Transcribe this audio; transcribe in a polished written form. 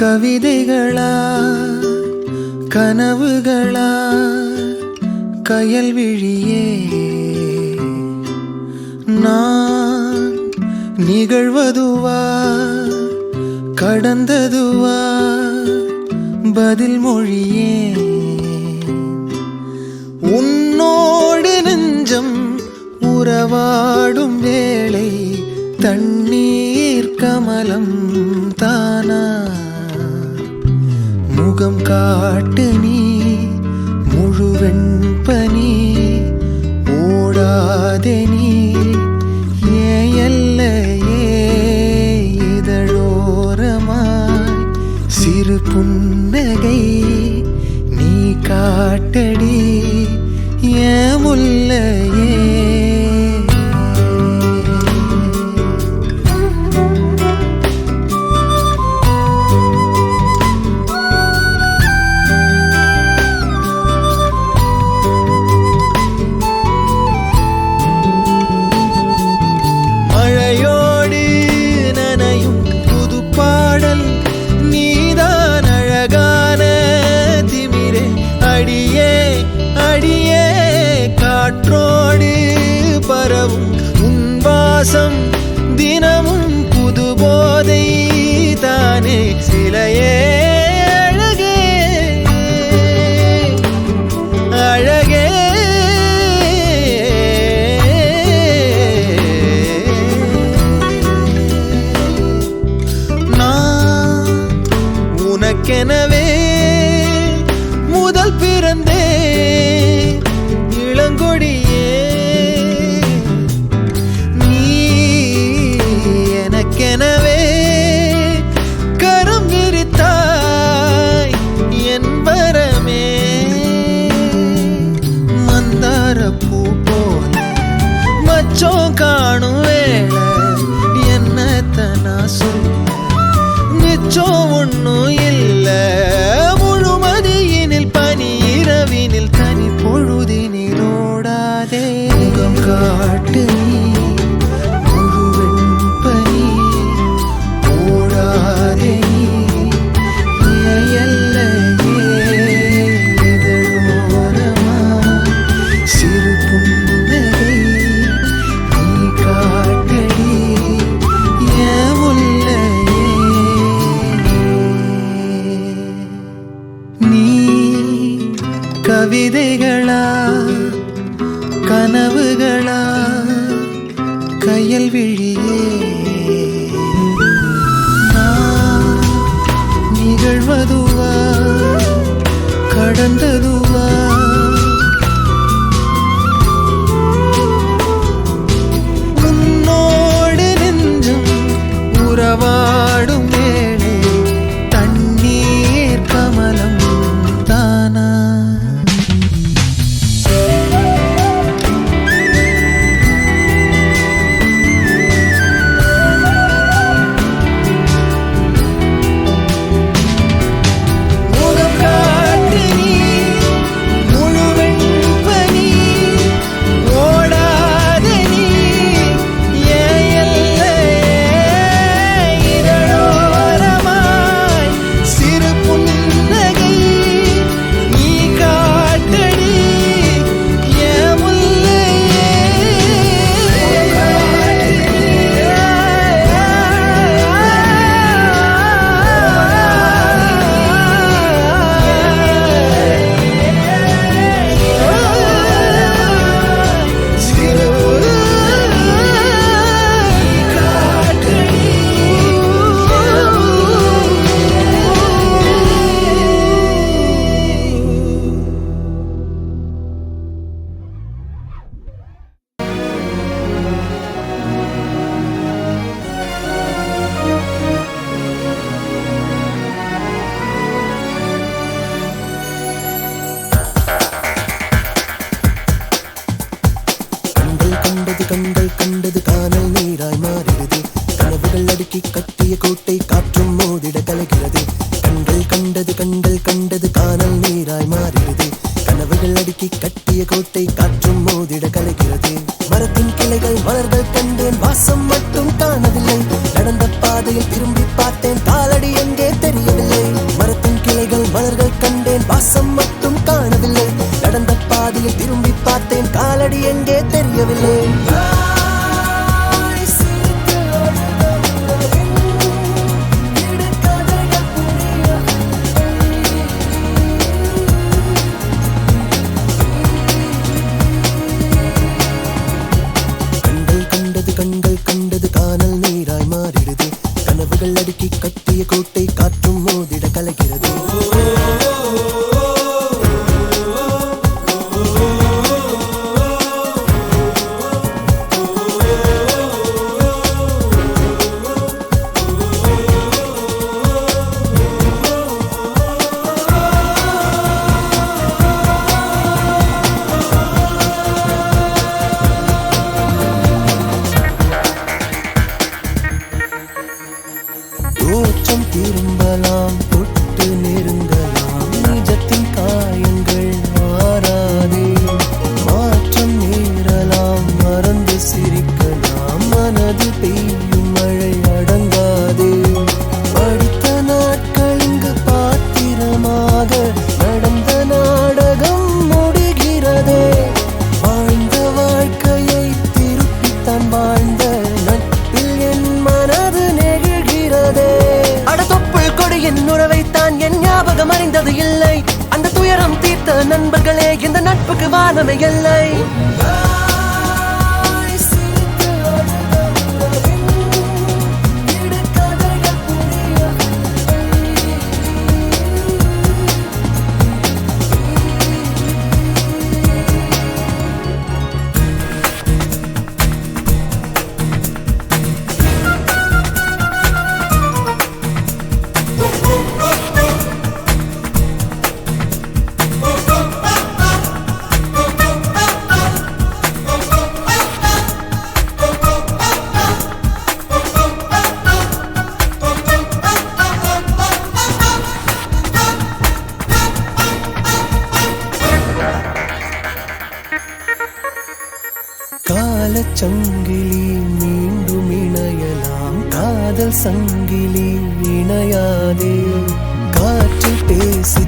கவிதைகளா கனவுகளா கயல்விழியே நான் நிகழ்வதுவா கடந்ததுவா பதில் மொழியே உன்னோடு நெஞ்சம் உறவாடும் வேளை தண்ணீர் கமலம் தானா முகம் காட்டு நீ முழுவெண் பனி ஓடாதே நீ ஏல்லையே இதழோரமாய் சிறு புன்னகை நீ காட்டடி ஏன் முல்லையே காற்றோடு பரவும் உன் வாசம் தினமும் புது போதை தானே சிலையே அழகே அழகே நான் உனக்கெனவே முதல் பிறந்தே இளங்கொடியே நீ எனக்கெனவே கரம் விரித்தாய் என் வரமே மந்தார பூ போல மச்சம் காணும் வேளை என்னத்தனா சொல்ல மிச்சம் ஒன்னும் இல்லை முழுமதியினில் பனி இரவினில் தனி பொழுதினில் ஓடாதே முகம் காட்டு நீ முழுவெண் பனி ஓடாதே நீ எல்லையே இதழோரமாய் சிறு புன்னகை நீ காட்டடி ஏன் முல்லையே நீ கவிதைகளா கனவுகளா கயல்விழியே நான் நிகழ்வதுவா கடந்ததுவா உன்னோடு நெஞ்சம் உறவாடும் வேளை தண்ணீர் கமலம் தானா கண்கள் கண்டது காணல் நீராய் மாறுகிறது கனவுகள் அடுக்கி கட்டிய கோட்டை காற்றும் மோதிட கலகிறது கண்கள் கண்டது காணல் நீராய் மாறுகிறது கனவுகள் அடுக்கி கட்டிய கோட்டை காற்றும் மோதிட கலகிறது மரத்தின் கிளைகள் மலர்கள் கண்டேன் வாசம் மட்டும் காணவில்லை நடந்த பாதையில் திரும்பி பார்த்தேன் காலடி எங்கே தெரியவில்லை கண்டேன் வாசம் மட்டும் காணவில்லை நடந்த பாதையில் திரும்பி பார்த்தேன் காலடி எங்கே தெரியவில்லை கண்கள் கண்டது காணல் நீராய் மாறிடுது கனவுகள் அடுக்கி கட்டிய கோட்டை காற்றும் மோதிட கலகிறது தோற்றம் திரும்பலாம் தொட்டு நெருங்கலாம் நிஜத்தின் காயங்கள் மாறாதே மாற்றம் நேரலாம் மறந்து சிரிக்கலாம் மனது பெய்யும் மழை அடங்காதே படித்த நாட்கள் இங்கு பாத்திரமாக நடந்த நாடகம் முடிகிறதே வாழ்ந்த வாழ்க்கையை திருப்பித்தான் வாழ்ந்த நட்பில் என் மனது என் உறவைத்தான் என் ஞாபகம் அறிந்தது இல்லை அந்த துயரம் தீர்த்த நண்பர்களே இந்த நட்புக்கு வானமே இல்லை காலச்சங்கிலி மீண்டும் இணையலாம் காதல் சங்கிலி இணையாதே காற்றில் பேசி